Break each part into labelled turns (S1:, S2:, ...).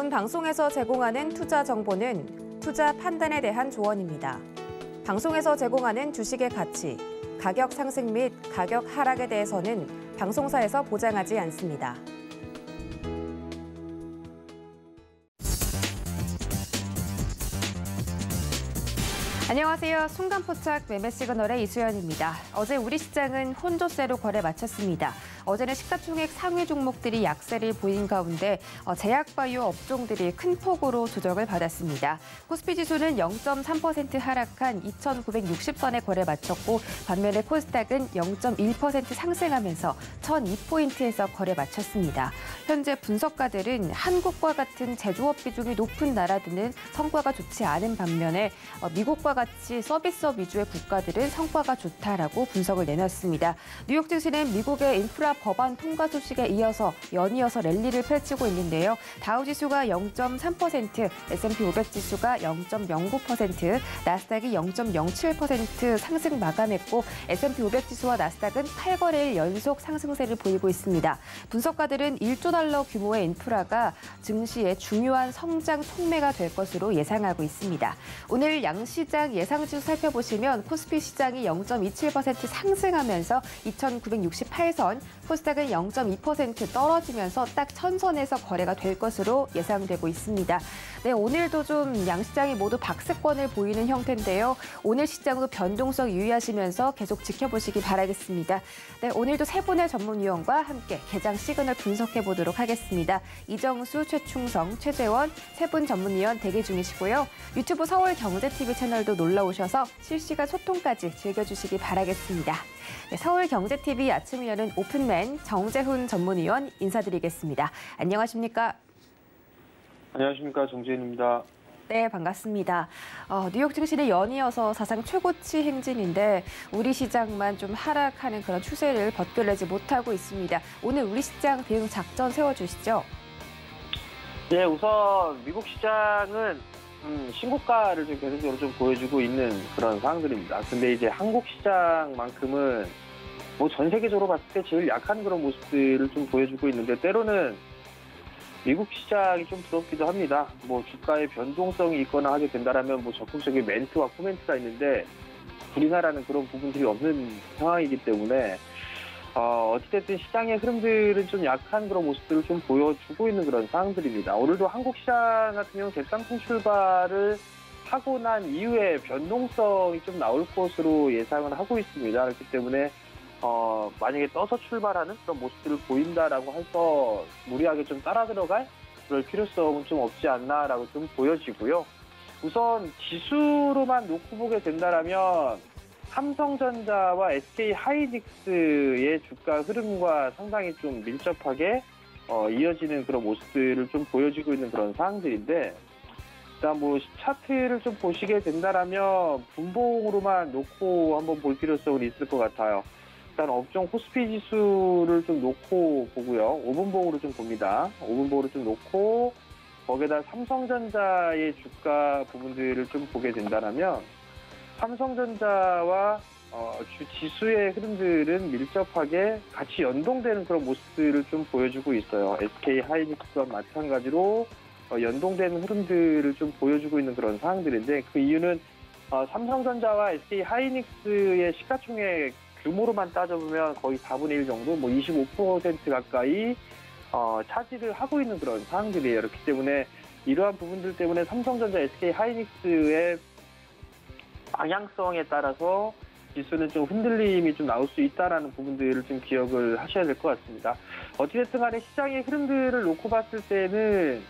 S1: 본 방송에서 제공하는 투자 정보는 투자 판단에 대한 조언입니다. 방송에서 제공하는 주식의 가치, 가격 상승 및 가격 하락에 대해서는 방송사에서 보장하지 않습니다. 안녕하세요. 순간포착 매매시그널의 이수연입니다. 어제 우리 시장은 혼조세로 거래 마쳤습니다. 어제는 시가총액 상위 종목들이 약세를 보인 가운데 제약바이오 업종들이 큰 폭으로 조정을 받았습니다. 코스피 지수는 0.3% 하락한 2,960선에 거래 마쳤고 반면에 코스닥은 0.1% 상승하면서 1,002포인트에서 거래 마쳤습니다. 현재 분석가들은 한국과 같은 제조업 비중이 높은 나라들은 성과가 좋지 않은 반면에 미국과 같이 서비스업 위주의 국가들은 성과가 좋다라고 분석을 내놨습니다. 뉴욕 증시는 미국의 인프라 법안 통과 소식에 연이어서 랠리를 펼치고 있는데요. 다우지수가 0.3%, S&P 500 지수가 0.09%, 나스닥이 0.07% 상승 마감했고 S&P 500 지수와 나스닥은 8거래일 연속 상승세를 보이고 있습니다. 분석가들은 1조 달러 규모의 인프라가 증시의 중요한 성장 촉매가 될 것으로 예상하고 있습니다. 오늘 양시장 예상지수 살펴보시면 코스피 시장이 0.27% 상승하면서 2,968선, 코스닥은 0.2% 떨어지면서 딱 1,000선에서 거래가 될 것으로 예상되고 있습니다. 네, 오늘도 좀 양시장이 모두 박스권을 보이는 형태인데요. 오늘 시장도 변동성 유의하시면서 계속 지켜보시기 바라겠습니다. 네, 오늘도 세 분의 전문위원과 함께 개장 시그널 분석해 보도록 하겠습니다. 이정수, 최충성, 최재원 세 분 전문위원 대기 중이시고요. 유튜브 서울경제TV 채널도 놀러 오셔서 실시간 소통까지 즐겨주시기 바라겠습니다. 네, 서울경제TV 아침위원은 오픈맨 정재훈 전문위원 인사드리겠습니다. 안녕하십니까?
S2: 안녕하십니까, 정재훈입니다.
S1: 네, 반갑습니다. 뉴욕 증시는 연이어서 사상 최고치 행진인데 우리 시장만 좀 하락하는 그런 추세를 벗겨내지 못하고 있습니다. 오늘 우리 시장 대응 작전 세워주시죠.
S2: 네, 우선 미국 시장은 신고가를 좀 계속적으로 좀 보여주고 있는 그런 상황들입니다. 근데 이제 한국 시장만큼은 뭐 전 세계적으로 봤을 때 제일 약한 그런 모습들을 좀 보여주고 있는데 때로는 미국 시장이 좀 부럽기도 합니다. 뭐 주가의 변동성이 있거나 하게 된다라면 뭐 적극적인 멘트와 코멘트가 있는데 우리나라는 그런 부분들이 없는 상황이기 때문에 어찌됐든 시장의 흐름들은 좀 약한 그런 모습들을 좀 보여주고 있는 그런 상황들입니다. 오늘도 한국 시장 같은 경우는 갭상승 출발을 하고 난 이후에 변동성이 좀 나올 것으로 예상을 하고 있습니다. 그렇기 때문에 만약에 떠서 출발하는 그런 모습들을 보인다라고 해서 무리하게 좀 따라 들어갈 그럴 필요성은 좀 없지 않나라고 좀 보여지고요. 우선 지수로만 놓고 보게 된다라면 삼성전자와 SK하이닉스의 주가 흐름과 상당히 좀 밀접하게 이어지는 그런 모습들을 좀 보여주고 있는 그런 상황들인데, 일단 뭐 차트를 좀 보시게 된다라면 분봉으로만 놓고 한번 볼 필요성은 있을 것 같아요. 일단 업종 코스피 지수를 좀 놓고 보고요. 5분봉으로 좀 봅니다. 5분봉으로 좀 놓고 거기에다 삼성전자의 주가 부분들을 좀 보게 된다면 삼성전자와 지수의 흐름들은 밀접하게 같이 연동되는 그런 모습들을 좀 보여주고 있어요. SK하이닉스와 마찬가지로 연동되는 흐름들을 좀 보여주고 있는 그런 상황들인데, 그 이유는 삼성전자와 SK하이닉스의 시가총액 규모로만 따져보면 거의 4분의 1 정도, 뭐 25% 가까이 차지를 하고 있는 그런 상황들이에요. 그렇기 때문에 이러한 부분들 때문에 삼성전자, SK하이닉스의 방향성에 따라서 지수는 좀 흔들림이 좀 나올 수 있다라는 부분들을 좀 기억을 하셔야 될 것 같습니다. 어찌됐든 간에 시장의 흐름들을 놓고 봤을 때는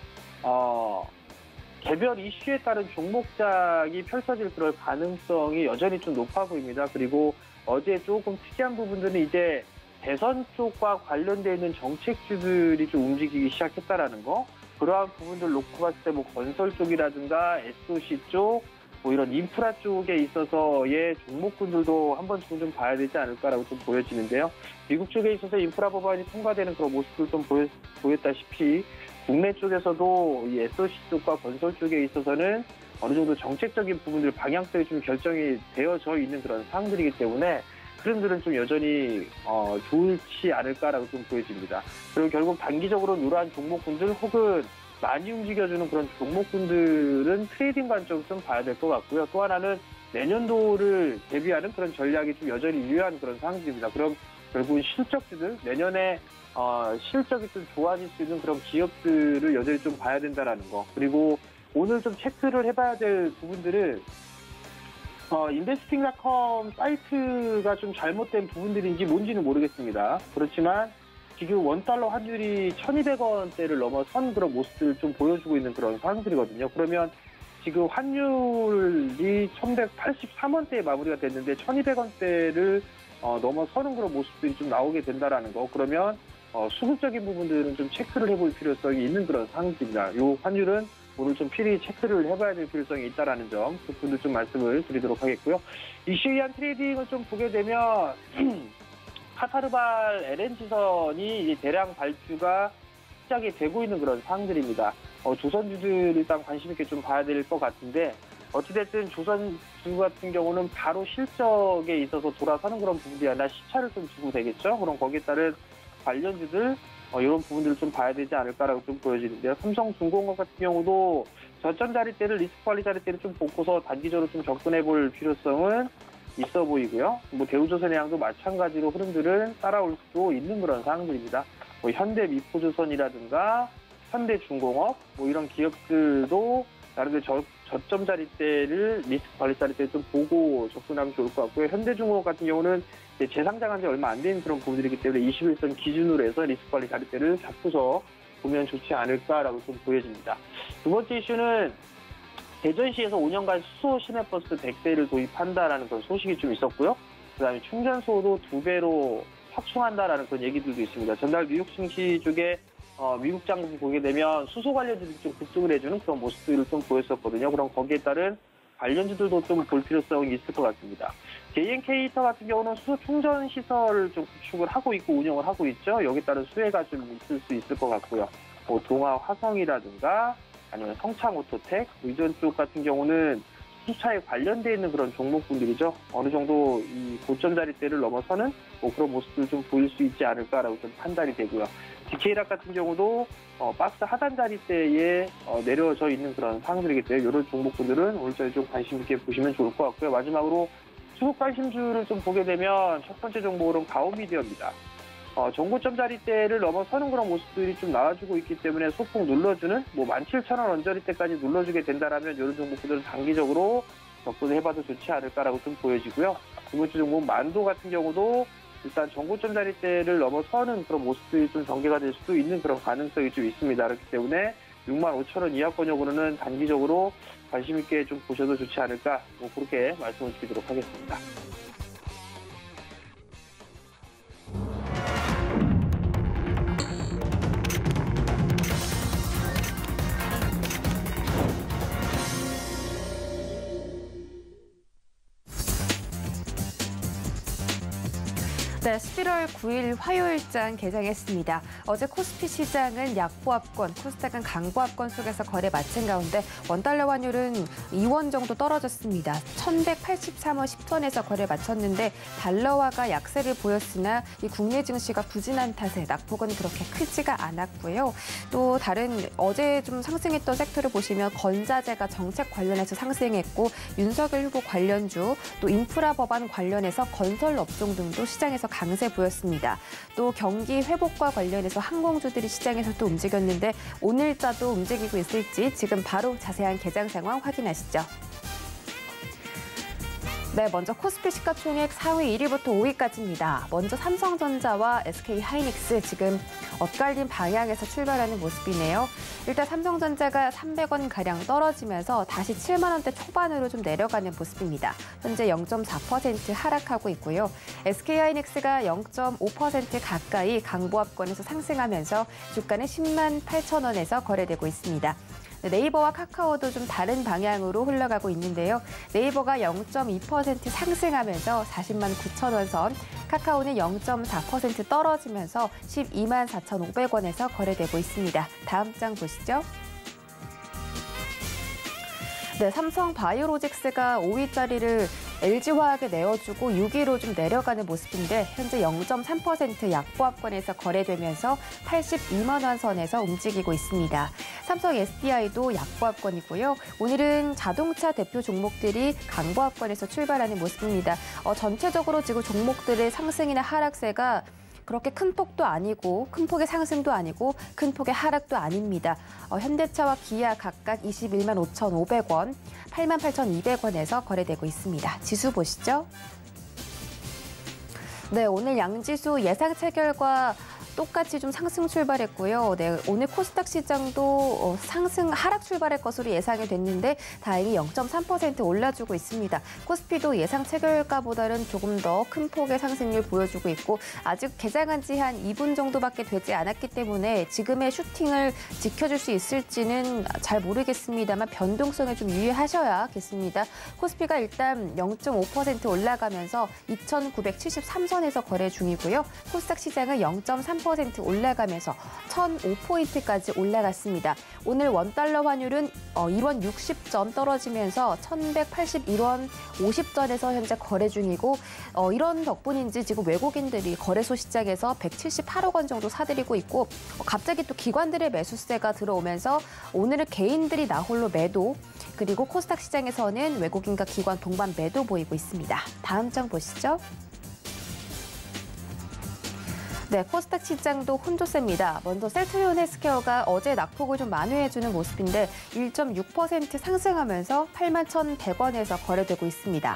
S2: 개별 이슈에 따른 종목장이 펼쳐질 그럴 가능성이 여전히 좀 높아 보입니다. 그리고 어제 조금 특이한 부분들은 이제 대선 쪽과 관련되어 있는 정책주들이 좀 움직이기 시작했다라는 거, 그러한 부분들 놓고 봤을 때 뭐 건설 쪽이라든가 SOC 쪽, 뭐 이런 인프라 쪽에 있어서의 종목군들도 한 번쯤 좀 봐야 되지 않을까라고 좀 보여지는데요. 미국 쪽에 있어서 인프라 법안이 통과되는 그런 모습을 좀 보였다시피 국내 쪽에서도 이 SOC 쪽과 건설 쪽에 있어서는 어느 정도 정책적인 부분들 방향성이 좀 결정이 되어져 있는 그런 상황들이기 때문에 흐름들은 좀 여전히 좋지 않을까라고 좀 보여집니다. 그리고 결국 단기적으로 이러한 종목군들 혹은 많이 움직여주는 그런 종목군들은 트레이딩 관점 좀 봐야 될 것 같고요. 또 하나는 내년도를 대비하는 그런 전략이 좀 여전히 유효한 그런 상황입니다. 그럼 결국은 실적주들, 내년에 실적이 좀 좋아질 수 있는 그런 기업들을 여전히 좀 봐야 된다라는 거. 그리고 오늘 좀 체크를 해봐야 될 부분들은 인베스팅닷컴 사이트가 좀 잘못된 부분들인지 뭔지는 모르겠습니다. 그렇지만 지금 원달러 환율이 1,200원대를 넘어선 그런 모습을 좀 보여주고 있는 그런 상황들이거든요. 그러면 지금 환율이 1,183원대에 마무리가 됐는데 1,200원대를 넘어서는 그런 모습들이 좀 나오게 된다라는 거. 그러면 수급적인 부분들은 좀 체크를 해볼 필요성이 있는 그런 상황입니다. 이 환율은 오늘 좀 필히 체크를 해봐야 될 필요성이 있다라는 점, 그 부분도 좀 말씀을 드리도록 하겠고요. 이슈에 의한 트레이딩을 좀 보게 되면 카타르발 LNG선이 이제 대량 발주가 시작이 되고 있는 그런 상황들입니다. 조선주들 일단 관심 있게 좀 봐야 될 것 같은데 어찌됐든 조선주 같은 경우는 바로 실적에 있어서 돌아서는 그런 부분이 아니라 시차를 좀 주고 되겠죠. 그럼 거기에 따른 관련주들 이런 부분들을 좀 봐야 되지 않을까라고 좀 보여지는데요. 삼성중공업 같은 경우도 저점 자리대를 리스크 관리 자리대를 좀 보고서 단기적으로 좀 접근해 볼 필요성은 있어 보이고요. 뭐 대우조선해양도 마찬가지로 흐름들을 따라올 수도 있는 그런 상황들입니다. 뭐 현대미포조선이라든가 현대중공업 뭐 이런 기업들도 나름대로 저점 자리대를 리스크 관리 자리대를 좀 보고 접근하면 좋을 것 같고요. 현대중공업 같은 경우는 재상장한 지 얼마 안 된 그런 부분들이기 때문에 21선 기준으로 해서 리스크 관리 자리대를 잡고서 보면 좋지 않을까라고 좀 보여집니다. 두 번째 이슈는 대전시에서 5년간 수소 시내버스 100대를 도입한다라는 그런 소식이 좀 있었고요. 그다음에 충전소도 2배로 확충한다라는 그런 얘기들도 있습니다. 전날 미국 증시 쪽에 미국 장부 보게 되면 수소 관련주들이 좀 급등을 해주는 그런 모습들을 좀 보였었거든요. 그럼 거기에 따른 관련주들도 좀 볼 필요성이 있을 것 같습니다. JNK터 같은 경우는 수소 충전 시설을 좀 구축을 하고 있고 운영을 하고 있죠. 여기에 따른 수혜가 좀 있을 수 있을 것 같고요. 뭐 동아 화성이라든가 아니면 성창오토텍 이전 쪽 같은 경우는 수차에 관련되어 있는 그런 종목군들이죠. 어느 정도 이 고점 자리대를 넘어서는 뭐 그런 모습을 좀 보일 수 있지 않을까라고 좀 판단이 되고요. DK락 같은 경우도 박스 하단 자리대에 내려져 있는 그런 상황들이기 때문에 이런 종목군들은 오늘자리 좀 관심 있게 보시면 좋을 것 같고요. 마지막으로 수급 관심주를 좀 보게 되면 첫 번째 종목은 가오미디어입니다. 정고점 자리대를 넘어서는 그런 모습들이 좀 나와주고 있기 때문에 소폭 눌러주는 뭐 17,000원 언저리대까지 눌러주게 된다라면 이런 종목들은 단기적으로 접근을 해봐도 좋지 않을까라고 좀 보여지고요. 두 번째 종목 만도 같은 경우도 일단 정고점 자리대를 넘어서는 그런 모습들이 좀 전개가 될 수도 있는 그런 가능성이 좀 있습니다. 그렇기 때문에 65,000원 이하권역으로는 단기적으로 관심 있게 좀 보셔도 좋지 않을까 뭐 그렇게 말씀을 드리도록 하겠습니다.
S1: 네, 11월 9일 화요일장 개장했습니다. 어제 코스피 시장은 약보합권, 코스닥은 강보합권 속에서 거래 마친 가운데 원달러 환율은 2원 정도 떨어졌습니다. 1,183원 10선에서 거래 마쳤는데 달러화가 약세를 보였으나 이 국내 증시가 부진한 탓에 낙폭은 그렇게 크지가 않았고요. 또 다른 어제 좀 상승했던 섹터를 보시면 건자재가 정책 관련해서 상승했고 윤석열 후보 관련주, 또 인프라 법안 관련해서 건설 업종 등도 시장에서 강세 보였습니다. 또 경기 회복과 관련해서 항공주들이 시장에서 또 움직였는데 오늘자도 움직이고 있을지 지금 바로 자세한 개장 상황 확인하시죠. 네, 먼저 코스피 시가총액 상위 1위부터 5위까지입니다. 먼저 삼성전자와 SK하이닉스 지금 엇갈린 방향에서 출발하는 모습이네요. 일단 삼성전자가 300원가량 떨어지면서 다시 7만 원대 초반으로 좀 내려가는 모습입니다. 현재 0.4% 하락하고 있고요. SK하이닉스가 0.5% 가까이 강보합권에서 상승하면서 주가는 10만 8천 원에서 거래되고 있습니다. 네이버와 카카오도 좀 다른 방향으로 흘러가고 있는데요. 네이버가 0.2% 상승하면서 40만 9천 원 선, 카카오는 0.4% 떨어지면서 12만 4,500원에서 거래되고 있습니다. 다음 장 보시죠. 네, 삼성 바이오로직스가 5위 자리를 LG화학에 내어주고 6위로 좀 내려가는 모습인데 현재 0.3% 약보합권에서 거래되면서 82만 원 선에서 움직이고 있습니다. 삼성 SDI도 약보합권이고요. 오늘은 자동차 대표 종목들이 강보합권에서 출발하는 모습입니다. 전체적으로 지금 종목들의 상승이나 하락세가 그렇게 큰 폭도 아니고 큰 폭의 상승도 아니고 큰 폭의 하락도 아닙니다. 현대차와 기아 각각 21만 5,500원, 8만 8,200원에서 거래되고 있습니다. 지수 보시죠. 네, 오늘 양지수 예상치 결과 똑같이 좀 상승 출발했고요. 네, 오늘 코스닥 시장도 하락 출발할 것으로 예상이 됐는데 다행히 0.3% 올라주고 있습니다. 코스피도 예상 체결가보다는 조금 더 큰 폭의 상승률 보여주고 있고 아직 개장한 지 한 2분 정도밖에 되지 않았기 때문에 지금의 슈팅을 지켜줄 수 있을지는 잘 모르겠습니다만 변동성에 좀 유의하셔야겠습니다. 코스피가 일단 0.5% 올라가면서 2,973선에서 거래 중이고요. 코스닥 시장은 0.3% 올라가면서 1,005포인트까지 올라갔습니다. 오늘 원달러 환율은 1원 60전 떨어지면서 1,181원 50전에서 현재 거래 중이고 이런 덕분인지 지금 외국인들이 거래소 시장에서 178억 원 정도 사들이고 있고 갑자기 또 기관들의 매수세가 들어오면서 오늘은 개인들이 나홀로 매도 그리고 코스닥 시장에서는 외국인과 기관 동반 매도 보이고 있습니다. 다음 장 보시죠. 네, 코스닥 시장도 혼조세입니다. 먼저 셀트리온 헬스케어가 어제 낙폭을 좀 만회해주는 모습인데 1.6% 상승하면서 81,100원에서 거래되고 있습니다.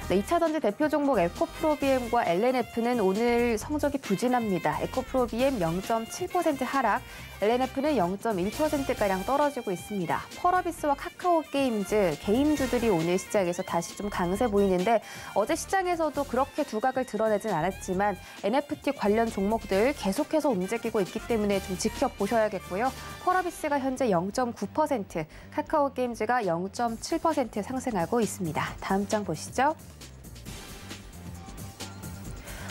S1: 네, 2차 전지 대표 종목 에코프로비엠과 LNF는 오늘 성적이 부진합니다. 에코프로비엠 0.7% 하락, LNF는 0.1%가량 떨어지고 있습니다. 펄어비스와 카카오게임즈, 게임주들이 오늘 시장에서 다시 좀 강세 보이는데 어제 시장에서도 그렇게 두각을 드러내진 않았지만 NFT 관련 종목들 계속해서 움직이고 있기 때문에 좀 지켜보셔야겠고요. 펄어비스가 현재 0.9%, 카카오게임즈가 0.7% 상승하고 있습니다. 다음 장 보시죠.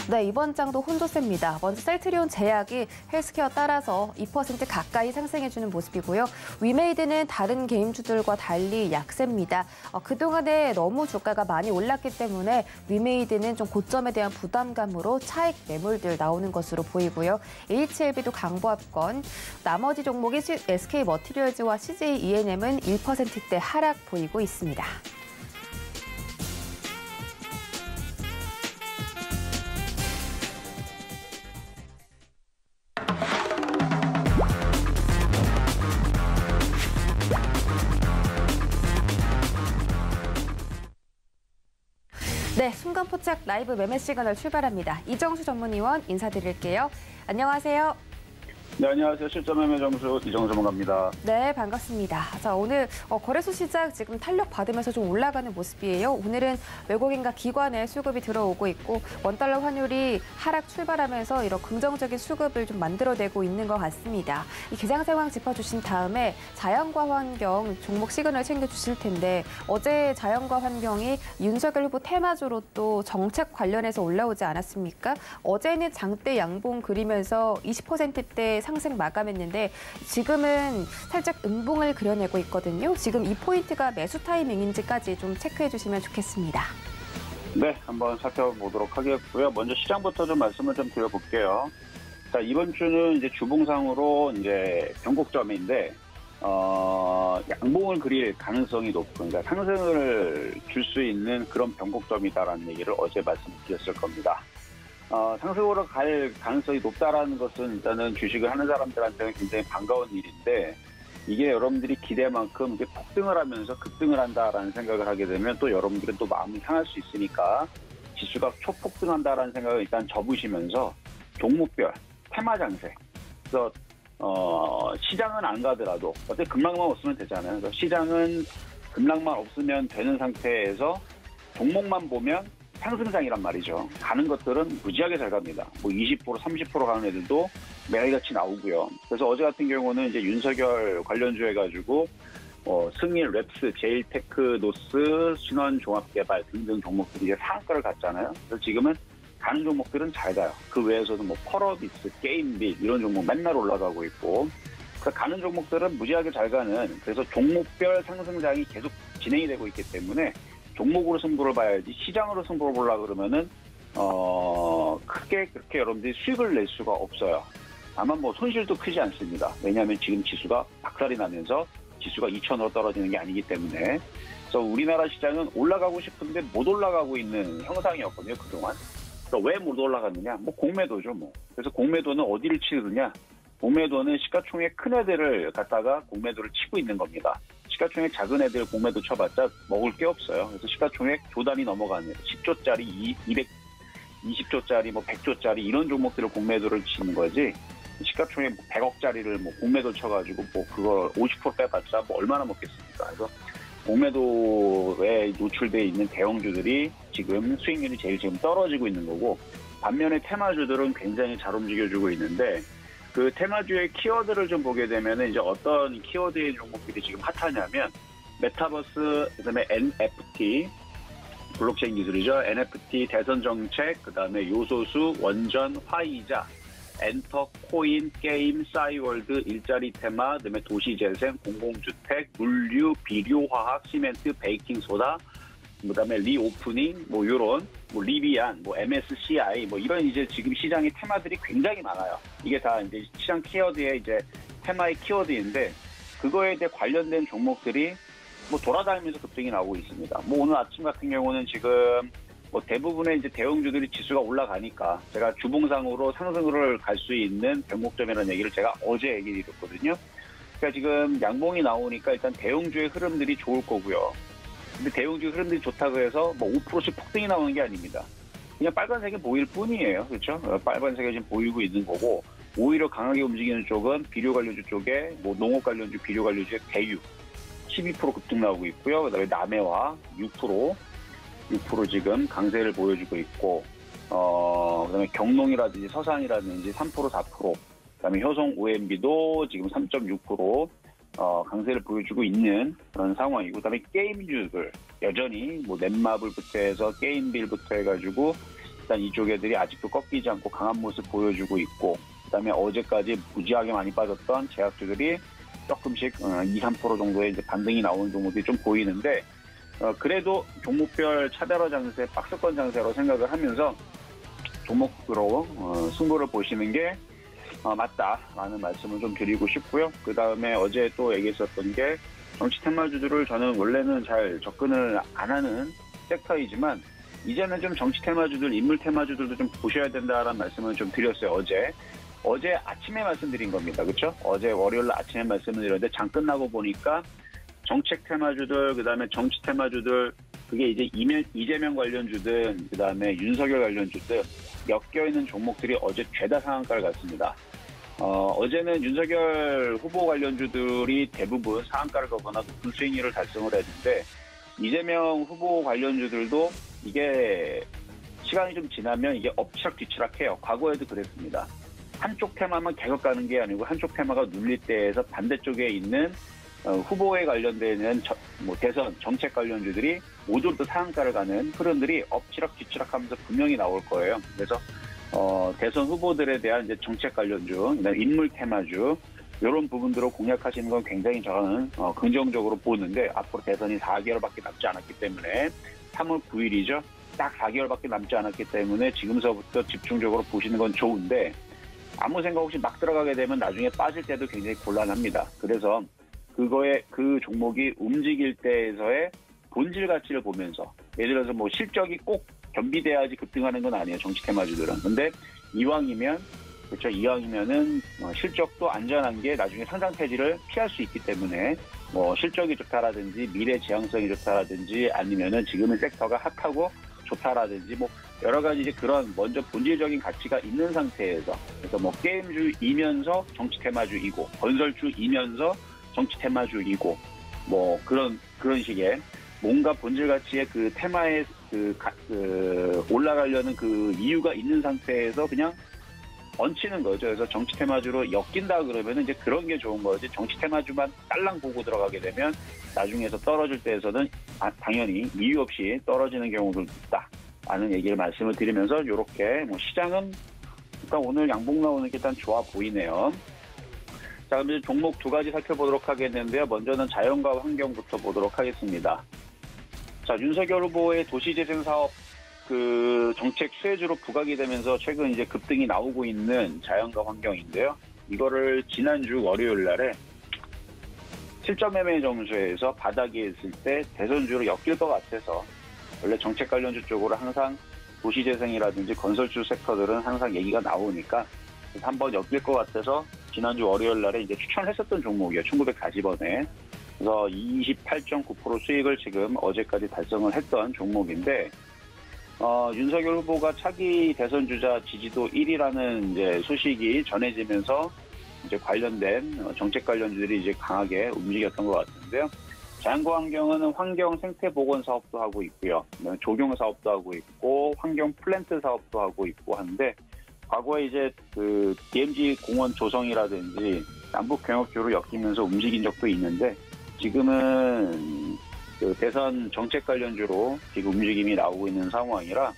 S1: 네, 이번 장도 혼조세입니다. 먼저 셀트리온 제약이 헬스케어 따라서 2% 가까이 상승해주는 모습이고요. 위메이드는 다른 게임주들과 달리 약세입니다. 그동안에 너무 주가가 많이 올랐기 때문에 위메이드는 좀 고점에 대한 부담감으로 차익 매물들 나오는 것으로 보이고요. HLB도 강보합권, 나머지 종목이 SK머티리얼즈와 CJ ENM은 1%대 하락 보이고 있습니다. 네, 순간포착 라이브 매매 시그널 출발합니다. 이정수 전문위원 인사드릴게요. 안녕하세요.
S3: 네, 안녕하세요. 실전 매매 점수 이정수 전문가입니다.
S1: 네, 반갑습니다. 자, 오늘 거래소 시장 지금 탄력 받으면서 좀 올라가는 모습이에요. 오늘은 외국인과 기관의 수급이 들어오고 있고 원달러 환율이 하락 출발하면서 이런 긍정적인 수급을 좀 만들어내고 있는 것 같습니다. 이 기장 상황 짚어주신 다음에 자연과 환경 종목 시그널 챙겨주실 텐데 어제 자연과 환경이 윤석열 후보 테마주로 또 정책 관련해서 올라오지 않았습니까? 어제는 장대 양봉 그리면서 20%대 상승 마감했는데 지금은 살짝 음봉을 그려내고 있거든요. 지금 이 포인트가 매수 타이밍인지까지 좀 체크해 주시면 좋겠습니다.
S3: 네, 한번 살펴보도록 하겠고요. 먼저 시장부터 좀 말씀을 좀 드려볼게요. 자, 이번 주는 이제 주봉상으로 이제 변곡점인데 양봉을 그릴 가능성이 높은, 그러니까 상승을 줄 수 있는 그런 변곡점이다라는 얘기를 어제 말씀드렸을 겁니다. 상승으로 갈 가능성이 높다라는 것은 일단은 주식을 하는 사람들한테는 굉장히 반가운 일인데 이게 여러분들이 기대만큼 이제 폭등을 하면서 급등을 한다라는 생각을 하게 되면 또 여러분들은 또 마음이 상할 수 있으니까 지수가 초폭등한다라는 생각을 일단 접으시면서 종목별 테마 장세, 그래서 시장은 안 가더라도 어차피 급락만 없으면 되잖아요. 그래서 시장은 급락만 없으면 되는 상태에서 종목만 보면 상승장이란 말이죠. 가는 것들은 무지하게 잘 갑니다. 뭐 20%, 30% 가는 애들도 매일같이 나오고요. 그래서 어제 같은 경우는 이제 윤석열 관련주 해가지고 승일, 랩스, 제일테크, 노스, 신원종합개발 등등 종목들이 이제 상한가를 갔잖아요. 그래서 지금은 가는 종목들은 잘 가요. 그 외에서도 뭐 펄어비스, 게임빗 이런 종목 맨날 올라가고 있고, 그러니까 가는 종목들은 무지하게 잘 가는, 그래서 종목별 상승장이 계속 진행이 되고 있기 때문에 종목으로 승부를 봐야지 시장으로 승부를 보려고 그러면은 크게 그렇게 여러분들이 수익을 낼 수가 없어요. 다만 뭐 손실도 크지 않습니다. 왜냐하면 지금 지수가 박살이 나면서 지수가 2,000으로 떨어지는 게 아니기 때문에. 그래서 우리나라 시장은 올라가고 싶은데 못 올라가고 있는 형상이었거든요, 그동안. 그래서 왜 못 올라갔느냐? 뭐 공매도죠, 뭐. 그래서 공매도는 어디를 치느냐? 공매도는 시가총액 큰 애들을 갖다가 공매도를 치고 있는 겁니다. 시가총액 작은 애들 공매도 쳐봤자 먹을 게 없어요. 그래서 시가총액 조단이 넘어가는 10조짜리, 220조짜리, 뭐 100조짜리 이런 종목들을 공매도를 치는 거지. 시가총액 100억짜리를 뭐 공매도 쳐가지고 뭐 그거 50% 빼봤자 뭐 얼마나 먹겠습니까? 그래서 공매도에 노출되어 있는 대형주들이 지금 수익률이 제일 지금 떨어지고 있는 거고, 반면에 테마주들은 굉장히 잘 움직여주고 있는데, 그 테마주의 키워드를 좀 보게 되면 이제 어떤 키워드의 종목들이 지금 핫하냐면 메타버스, 그다음에 NFT, 블록체인 기술이죠. NFT, 대선 정책, 그다음에 요소수, 원전, 화이자, 엔터, 코인, 게임, 싸이월드, 일자리 테마, 그다음에 도시재생, 공공주택, 물류, 비료화학, 시멘트, 베이킹소다, 그다음에 리오프닝, 뭐 이런, 뭐 리비안, 뭐 MSCI, 뭐 이런 이제 지금 시장의 테마들이 굉장히 많아요. 이게 다 이제 시장 키워드의 이제 테마의 키워드인데, 그거에 대해 관련된 종목들이 뭐 돌아다니면서 급등이 나오고 있습니다. 뭐 오늘 아침 같은 경우는 지금 뭐 대부분의 이제 대형주들이 지수가 올라가니까 제가 주봉상으로 상승을 갈 수 있는 변곡점이라는 얘기를 제가 어제 얘기 드렸거든요. 그러니까 지금 양봉이 나오니까 일단 대형주의 흐름들이 좋을 거고요. 근데 대형주 흐름들이 좋다고 해서 뭐 5%씩 폭등이 나오는 게 아닙니다. 그냥 빨간색이 보일 뿐이에요. 그렇죠? 빨간색이 지금 보이고 있는 거고, 오히려 강하게 움직이는 쪽은 비료 관련주 쪽에 뭐 농업 관련주, 비료 관련주의 대유 12% 급등 나오고 있고요. 그다음에 남해와 6% 지금 강세를 보여주고 있고, 그다음에 경농이라든지 서산이라든지 3%, 4%, 그다음에 효성 OMB도 지금 3.6% 강세를 보여주고 있는 그런 상황이고, 그다음에 게임주들 여전히 뭐 넷마블부터 해서 게임빌부터 해가지고 일단 이쪽 애들이 아직도 꺾이지 않고 강한 모습 보여주고 있고, 그다음에 어제까지 무지하게 많이 빠졌던 제약주들이 조금씩 2, 3% 정도의 이제 반등이 나오는 종목들이 좀 보이는데, 그래도 종목별 차별화 장세, 박스권 장세로 생각을 하면서 종목으로 승부를 보시는 게 맞다라는 말씀을 좀 드리고 싶고요. 그 다음에 어제 또 얘기했었던 게, 정치 테마주들을 저는 원래는 잘 접근을 안 하는 섹터이지만 이제는 좀 정치 테마주들, 인물 테마주들도 좀 보셔야 된다라는 말씀을 좀 드렸어요. 어제 아침에 말씀드린 겁니다. 그렇죠? 어제 월요일 아침에 말씀을 드렸는데, 장 끝나고 보니까 정책 테마주들, 그다음에 정치 테마주들, 그게 이제 이재명 관련주든 그다음에 윤석열 관련주든 엮여있는 종목들이 어제 죄다 상한가를 갔습니다. 어제는 윤석열 후보 관련주들이 대부분 상한가를 가거나 높은 수익률을 달성을 했는데, 이재명 후보 관련주들도 이게 시간이 좀 지나면 이게 엎치락뒤치락해요. 과거에도 그랬습니다. 한쪽 테마만 계속 가는 게 아니고 한쪽 테마가 눌릴 때에서 반대쪽에 있는 후보에 관련되는 대선 정책 관련주들이 모두 또 상한가를 가는 흐름들이 엎치락뒤치락 하면서 분명히 나올 거예요. 그래서 대선 후보들에 대한 이제 정책 관련주, 인물 테마주, 이런 부분들을 공략하시는 건 굉장히 저는 긍정적으로 보는데, 앞으로 대선이 4개월밖에 남지 않았기 때문에 3월 9일이죠. 딱 4개월밖에 남지 않았기 때문에 지금서부터 집중적으로 보시는 건 좋은데, 아무 생각 없이 막 들어가게 되면 나중에 빠질 때도 굉장히 곤란합니다. 그래서 그 종목이 움직일 때에서의 본질 가치를 보면서, 예를 들어서 뭐 실적이 꼭 겸비돼야지 급등하는 건 아니에요, 정치 테마주들은. 근데 이왕이면은 실적도 안전한 게 나중에 상장 폐지를 피할 수 있기 때문에, 뭐 실적이 좋다라든지 미래 지향성이 좋다라든지 아니면은 지금의 섹터가 핫하고 좋다라든지 뭐 여러 가지 이제 그런 먼저 본질적인 가치가 있는 상태에서, 그래서 뭐 게임주이면서 정치 테마주이고, 건설주이면서 정치 테마주이고, 뭐 그런 식의 뭔가 본질 가치의 그 테마에 올라가려는 그 이유가 있는 상태에서 그냥 얹히는 거죠. 그래서 정치 테마주로 엮인다 그러면은 이제 그런 게 좋은 거지. 정치 테마주만 딸랑 보고 들어가게 되면 나중에서 떨어질 때에서는 당연히 이유 없이 떨어지는 경우도 있다라는 얘기를 말씀을 드리면서, 이렇게 뭐 시장은 일단 오늘 양봉 나오는 게 일단 좋아 보이네요. 자, 그럼 이제 종목 두 가지 살펴보도록 하겠는데요. 먼저는 자연과 환경부터 보도록 하겠습니다. 자, 윤석열 후보의 도시재생 사업 그 정책 수혜주로 부각이 되면서 최근 이제 급등이 나오고 있는 자연과 환경인데요. 이거를 지난주 월요일 날에 실전 매매 점수에서 바닥에 있을 때 대선주로 엮일 것 같아서 원래 정책 관련주 쪽으로 항상 도시재생이라든지 건설주 섹터들은 항상 얘기가 나오니까 한번 엮일 것 같아서 지난주 월요일 날에 이제 추천했었던 종목이에요. 1940원에. 그래서 28.9% 수익을 지금 어제까지 달성을 했던 종목인데, 윤석열 후보가 차기 대선 주자 지지도 1위라는 이제 소식이 전해지면서 이제 관련된 정책 관련주들이 이제 강하게 움직였던 것 같은데요. 자연과 환경은 환경 생태 보건 사업도 하고 있고요. 조경 사업도 하고 있고, 환경 플랜트 사업도 하고 있고 하는데, 과거에 이제 그 DMZ 공원 조성이라든지 남북 경협주로 엮이면서 움직인 적도 있는데, 지금은 그 대선 정책 관련주로 지금 움직임이 나오고 있는 상황이라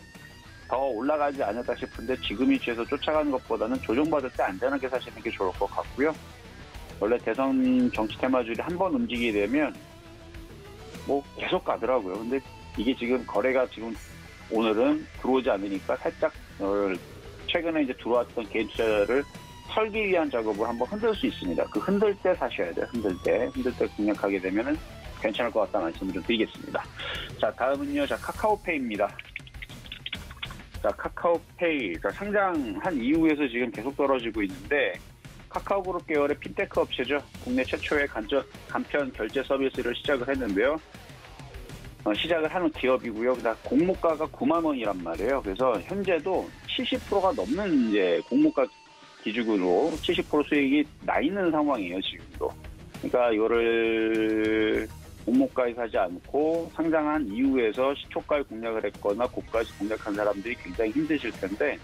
S3: 더 올라가지 않을까 싶은데, 지금 위치에서 쫓아가는 것보다는 조정받을 때 안전하게 사시는 게 좋을 것 같고요. 원래 대선 정치 테마주들이 한번 움직이게 되면 뭐 계속 가더라고요. 근데 이게 지금 거래가 지금 오늘은 들어오지 않으니까 살짝 최근에 이제 들어왔던 개인 투자를 설기 위한 작업을 한번 흔들 수 있습니다. 그 흔들 때 사셔야 돼요. 흔들 때 공략하게 되면은 괜찮을 것 같다는 말씀을 좀 드리겠습니다. 자, 다음은요. 자, 카카오페이입니다. 자, 카카오페이. 자, 상장한 이후에서 지금 계속 떨어지고 있는데, 카카오그룹 계열의 핀테크 업체죠. 국내 최초의 간편 결제 서비스를 시작을 했는데요. 시작을 하는 기업이고요. 공모가가 9만 원이란 말이에요. 그래서 현재도 70%가 넘는 이제 공모가 기준으로 70% 수익이 나 있는 상황이에요, 지금도. 그러니까 이거를 공모가에 사지 않고 상장한 이후에서 시초가에 공략을 했거나 고가에서 공략한 사람들이 굉장히 힘드실 텐데,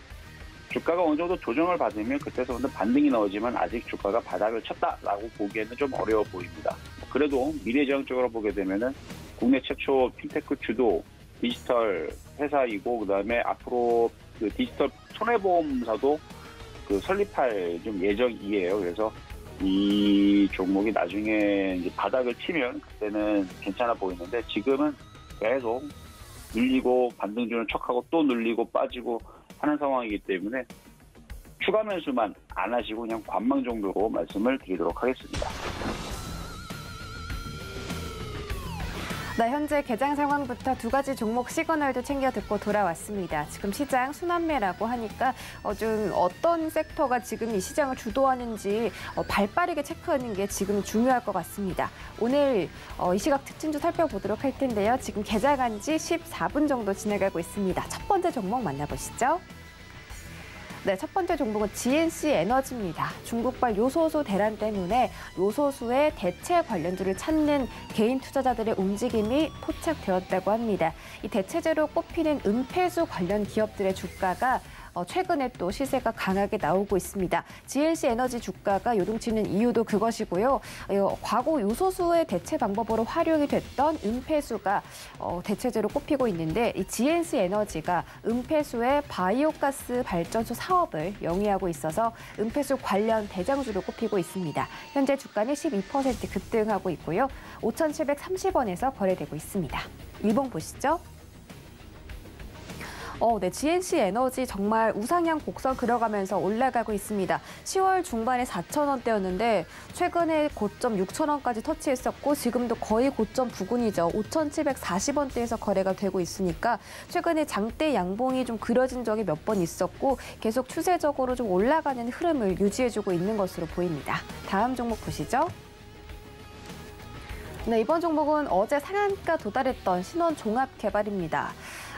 S3: 주가가 어느 정도 조정을 받으면 그때서부터 반등이 나오지만 아직 주가가 바닥을 쳤다라고 보기에는 좀 어려워 보입니다. 그래도 미래지향적으로 보게 되면은 국내 최초 핀테크 주도 디지털 회사이고, 그다음에 앞으로 그 디지털 손해보험사도 그 설립할 좀 예정이에요. 그래서 이 종목이 나중에 이제 바닥을 치면 그때는 괜찮아 보이는데, 지금은 계속 눌리고 반등 주는 척하고 또 눌리고 빠지고 하는 상황이기 때문에 추가 매수만 안 하시고 그냥 관망 정도로 말씀을 드리도록 하겠습니다.
S1: 네, 현재 개장 상황부터 두 가지 종목 시그널도 챙겨 듣고 돌아왔습니다. 지금 시장 순환매라고 하니까 좀 어떤 섹터가 지금 이 시장을 주도하는지 발빠르게 체크하는 게 지금 중요할 것 같습니다. 오늘 이 시각 특징주 살펴보도록 할 텐데요. 지금 개장한 지 14분 정도 지나가고 있습니다. 첫 번째 종목 만나보시죠. 네, 첫 번째 종목은 GNC 에너지입니다. 중국발 요소수 대란 때문에 요소수의 대체 관련주를 찾는 개인 투자자들의 움직임이 포착되었다고 합니다. 이 대체제로 꼽히는 은폐수 관련 기업들의 주가가 최근에 또 시세가 강하게 나오고 있습니다. GNC 에너지 주가가 요동치는 이유도 그것이고요. 과거 요소수의 대체 방법으로 활용이 됐던 은폐수가 대체제로 꼽히고 있는데, 이 GNC 에너지가 은폐수의 바이오가스 발전소 사업을 영위하고 있어서 은폐수 관련 대장주로 꼽히고 있습니다. 현재 주가는 12% 급등하고 있고요. 5,730원에서 거래되고 있습니다. 일봉 보시죠. 네, GNC 에너지 정말 우상향 곡선 그려가면서 올라가고 있습니다. 10월 중반에 4,000원대였는데 최근에 고점 6,000원까지 터치했었고, 지금도 거의 고점 부근이죠. 5,740원대에서 거래가 되고 있으니까 최근에 장대 양봉이 좀 그려진 적이 몇 번 있었고, 계속 추세적으로 좀 올라가는 흐름을 유지해주고 있는 것으로 보입니다. 다음 종목 보시죠. 네, 이번 종목은 어제 상한가 도달했던 신원종합개발입니다.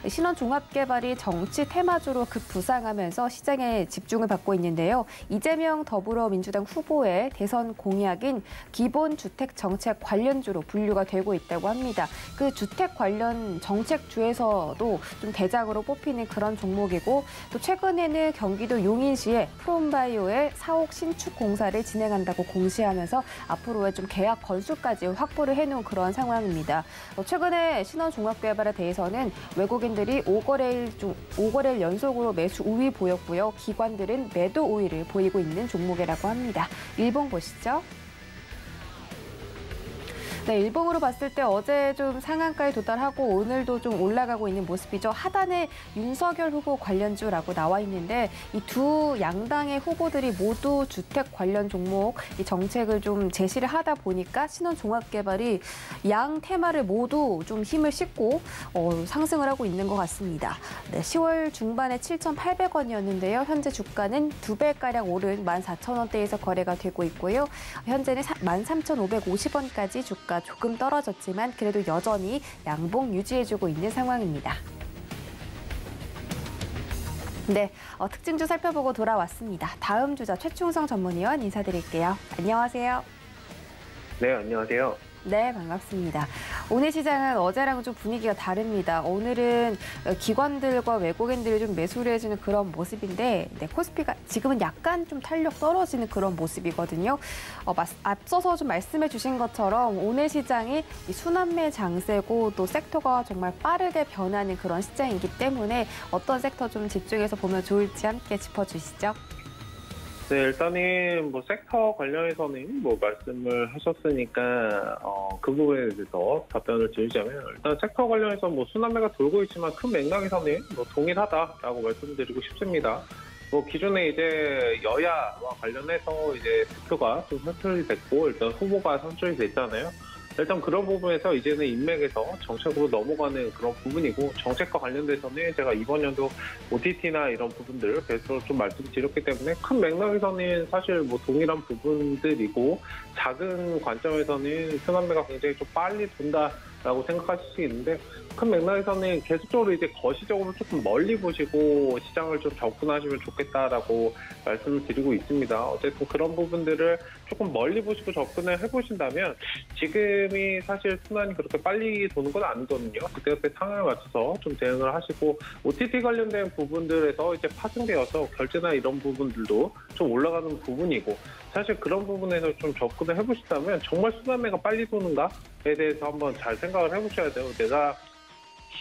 S1: 신원종합개발이 정치 테마주로 급부상하면서 시장에 집중을 받고 있는데요. 이재명 더불어민주당 후보의 대선 공약인 기본주택정책 관련주로 분류가 되고 있다고 합니다. 그 주택 관련 정책주에서도 좀 대장으로 뽑히는 그런 종목이고, 또 최근에는 경기도 용인시에 프롬바이오의 사옥 신축 공사를 진행한다고 공시하면서 앞으로의 좀 계약 건수까지 확보를 해놓은 그런 상황입니다. 최근에 신원종합개발에 대해서는 외국인들이 5거래일 연속으로 매수 우위 보였고요. 기관들은 매도 우위를 보이고 있는 종목이라고 합니다. 일봉 보시죠. 네, 일봉으로 봤을 때 어제 좀 상한가에 도달하고 오늘도 좀 올라가고 있는 모습이죠. 하단에 윤석열 후보 관련주라고 나와 있는데 이 두 양당의 후보들이 모두 주택 관련 종목 이 정책을 좀 제시를 하다 보니까 신원종합개발이 양 테마를 모두 좀 힘을 싣고 상승을 하고 있는 것 같습니다. 네, 10월 중반에 7,800원이었는데요. 현재 주가는 2배가량 오른 14,000원대에서 거래가 되고 있고요. 현재는 13,550원까지 주가 조금 떨어졌지만 그래도 여전히 양봉 유지해주고 있는 상황입니다. 네, 특징주 살펴보고 돌아왔습니다. 다음 주자 최충성 전문위원 인사드릴게요. 안녕하세요.
S4: 네, 안녕하세요.
S1: 네, 반갑습니다. 오늘 시장은 어제랑 좀 분위기가 다릅니다. 오늘은 기관들과 외국인들이 좀 매수를 해주는 그런 모습인데 코스피가 지금은 약간 좀 탄력 떨어지는 그런 모습이거든요. 앞서서 좀 말씀해 주신 것처럼 오늘 시장이 이 순환매 장세고 또 섹터가 정말 빠르게 변하는 그런 시장이기 때문에 어떤 sek터 좀 집중해서 보면 좋을지 함께 짚어주시죠.
S4: 네, 일단은 섹터 관련해서는 말씀을 하셨으니까 그 부분에 대해서 답변을 드리자면 일단 섹터 관련해서 순환매가 돌고 있지만 큰 맥락에서는 동일하다라고 말씀드리고 싶습니다. 기존에 이제 여야와 관련해서 이제 대표가 좀 선출이 됐고 일단 후보가 선출이 됐잖아요. 일단 그런 부분에서 이제는 인맥에서 정책으로 넘어가는 그런 부분이고 정책과 관련돼서는 제가 이번 연도 OTT나 이런 부분들을 계속 좀 말씀드렸기 때문에 큰 맥락에서는 사실 동일한 부분들이고 작은 관점에서는 순환매가 굉장히 좀 빨리 돈다라고 생각하실 수 있는데 큰 맥락에서는 계속적으로 이제 거시적으로 조금 멀리 보시고 시장을 좀 접근하시면 좋겠다라고 말씀을 드리고 있습니다. 어쨌든 그런 부분들을 조금 멀리 보시고 접근을 해보신다면 지금이 사실 순환이 그렇게 빨리 도는 건 아니거든요. 그때그때 상황에 맞춰서 좀 대응을 하시고 OTT 관련된 부분들에서 이제 파생되어서 결제나 이런 부분들도 좀 올라가는 부분이고 사실 그런 부분에서 좀 접근을 해보신다면 정말 순환매가 빨리 도는가에 대해서 한번 잘 생각을 해보셔야 돼요. 내가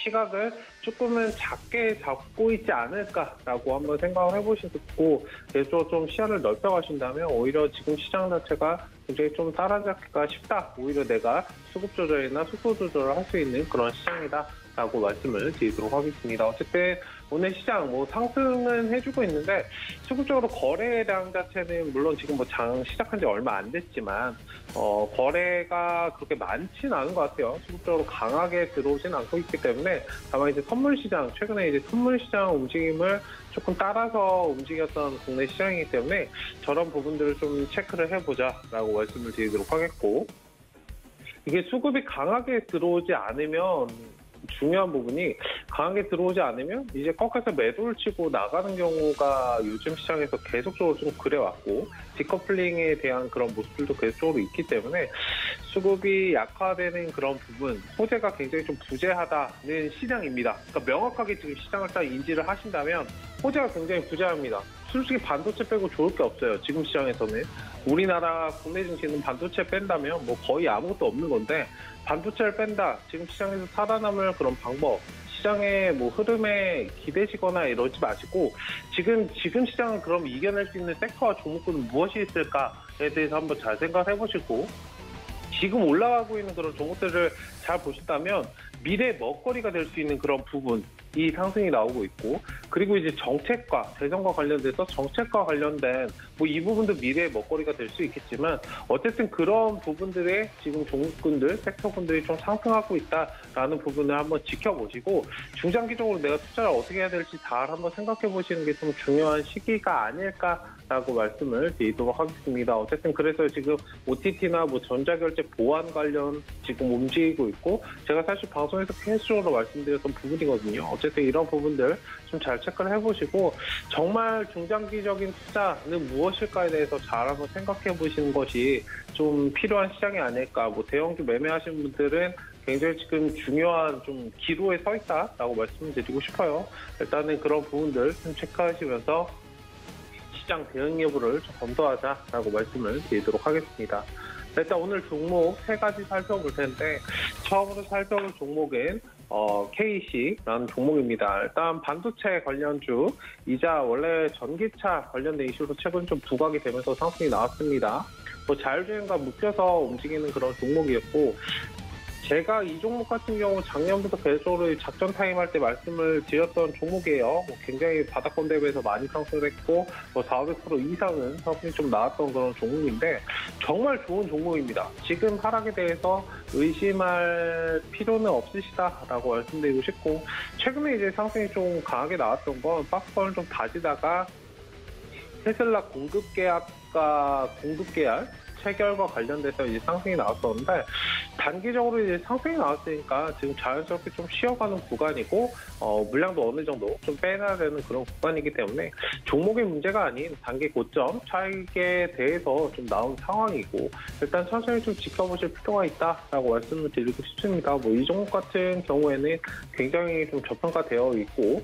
S4: 시각을 조금은 작게 잡고 있지 않을까라고 한번 생각을 해보시고 계속 좀 시야를 넓혀가신다면 오히려 지금 시장 자체가 굉장히 좀 따라잡기가 쉽다. 오히려 내가 수급 조절이나 속도 조절을 할 수 있는 그런 시장이다라고 말씀을 드리도록 하겠습니다. 어쨌든 오늘 시장 상승은 해주고 있는데 수급적으로 거래량 자체는 물론 지금 장 시작한 지 얼마 안 됐지만 거래가 그렇게 많지는 않은 것 같아요. 수급적으로 강하게 들어오진 않고 있기 때문에 다만 이제 선물 시장 최근에 이제 선물 시장 움직임을 조금 따라서 움직였던 국내 시장이기 때문에 저런 부분들을 좀 체크를 해보자라고 말씀을 드리도록 하겠고 이게 수급이 강하게 들어오지 않으면 중요한 부분이 강하게 들어오지 않으면 이제 꺾여서 매도를 치고 나가는 경우가 요즘 시장에서 계속적으로 좀 그래왔고 디커플링에 대한 그런 모습들도 계속적으로 있기 때문에 수급이 약화되는 그런 부분 호재가 굉장히 좀 부재하다는 시장입니다. 그러니까 명확하게 지금 시장을 딱 인지를 하신다면 호재가 굉장히 부재합니다. 솔직히 반도체 빼고 좋을 게 없어요. 지금 시장에서는 우리나라 국내 증시는 반도체 뺀다면 거의 아무것도 없는 건데 반도체를 뺀다. 지금 시장에서 살아남을 그런 방법, 시장의 흐름에 기대시거나 이러지 마시고 지금 시장은 그럼 이겨낼 수 있는 섹터와 종목군은 무엇이 있을까에 대해서 한번 잘 생각을 해보시고 지금 올라가고 있는 그런 종목들을 잘 보신다면 미래 먹거리가 될 수 있는 그런 부분 이 상승이 나오고 있고 그리고 이제 정책과 대선과 관련돼서 정책과 관련된 이 부분도 미래의 먹거리가 될 수 있겠지만 어쨌든 그런 부분들에 지금 종목군들 섹터군들이 좀 상승하고 있다라는 부분을 한번 지켜보시고 중장기적으로 내가 투자를 어떻게 해야 될지 잘 한번 생각해 보시는 게 좀 중요한 시기가 아닐까라고 말씀을 드리도록 하겠습니다. 어쨌든 그래서 지금 OTT나 전자결제 보안 관련 지금 움직이고 있고 제가 사실 방송에서 계속적으로 말씀드렸던 부분이거든요. 어쨌든 이런 부분들 좀 잘 체크를 해보시고 정말 중장기적인 투자는 무엇일까에 대해서 잘 한번 생각해 보시는 것이 좀 필요한 시장이 아닐까. 대형주 매매하시는 분들은 굉장히 지금 중요한 좀 기로에 서 있다라고 말씀드리고 싶어요. 일단은 그런 부분들 좀 체크하시면서 시장 대응 여부를 좀 검토하자라고 말씀을 드리도록 하겠습니다. 일단 오늘 종목 3가지 살펴볼 텐데 처음으로 살펴볼 종목은 KC라는 종목입니다. 일단 반도체 관련주이자 원래 전기차 관련된 이슈로 최근 좀 부각이 되면서 상승이 나왔습니다. 뭐 자율주행과 묶여서 움직이는 그런 종목이었고, 제가 이 종목 같은 경우 작년부터 계속적으로 작전 타임 할 때 말씀을 드렸던 종목이에요. 뭐 굉장히 바닥권 대비해서 많이 상승했고, 뭐 400% 이상은 상승이 좀 나왔던 그런 종목인데, 정말 좋은 종목입니다. 지금 하락에 대해서 의심할 필요는 없으시다라고 말씀드리고 싶고, 최근에 이제 상승이 좀 강하게 나왔던 건 박스권을 좀 다지다가 테슬라 공급 계약 체결과 관련돼서 이제 상승이 나왔었는데, 단기적으로 이제 상승이 나왔으니까 지금 자연스럽게 좀 쉬어가는 구간이고, 물량도 어느 정도 좀 빼놔야 되는 그런 구간이기 때문에 종목의 문제가 아닌 단기 고점 차익에 대해서 좀 나온 상황이고, 일단 천천히 좀 지켜보실 필요가 있다라고 말씀을 드리고 싶습니다. 뭐 이 종목 같은 경우에는 굉장히 좀 저평가되어 있고,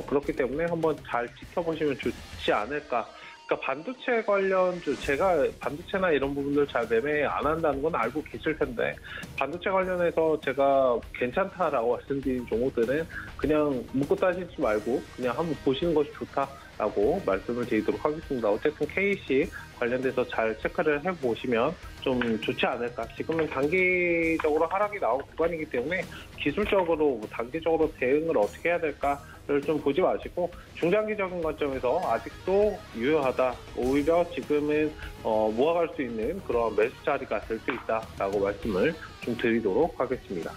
S4: 그렇기 때문에 한번 잘 지켜보시면 좋지 않을까. 그러니까 반도체 관련주, 제가 반도체나 이런 부분들 잘 매매 안 한다는 건 알고 계실 텐데, 반도체 관련해서 제가 괜찮다라고 말씀드린 종목들은 그냥 묻고 따지지 말고 그냥 한번 보시는 것이 좋다라고 말씀을 드리도록 하겠습니다. 어쨌든 KC 관련돼서 잘 체크를 해보시면 좀 좋지 않을까. 지금은 단기적으로 하락이 나온 구간이기 때문에 기술적으로 단기적으로 대응을 어떻게 해야 될까를 좀 보지 마시고, 중장기적인 관점에서 아직도 유효하다. 오히려 지금은 모아갈 수 있는 그런 매수 자리가 될 수 있다라고 말씀을 좀 드리도록 하겠습니다.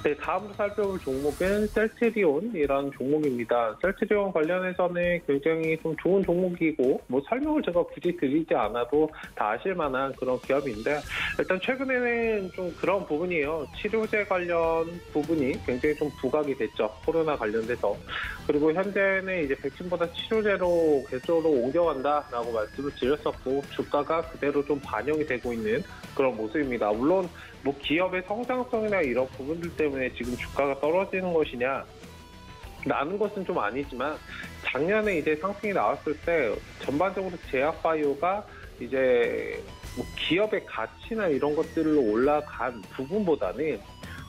S4: 네, 다음으로 살펴볼 종목은 셀트리온이라는 종목입니다. 셀트리온 관련해서는 굉장히 좀 좋은 종목이고, 뭐 설명을 제가 굳이 드리지 않아도 다 아실 만한 그런 기업인데, 일단 최근에는 좀 그런 부분이에요. 치료제 관련 부분이 굉장히 좀 부각이 됐죠. 코로나 관련돼서. 그리고 현재는 이제 백신보다 치료제로 계속으로 옮겨간다라고 말씀을 드렸었고, 주가가 그대로 좀 반영이 되고 있는 그런 모습입니다. 물론 뭐 기업의 성장성이나 이런 부분들 때문에 지금 주가가 떨어지는 것이냐 라는 것은 좀 아니지만, 작년에 이제 상승이 나왔을 때 전반적으로 제약바이오가 이제 뭐 기업의 가치나 이런 것들로 올라간 부분보다는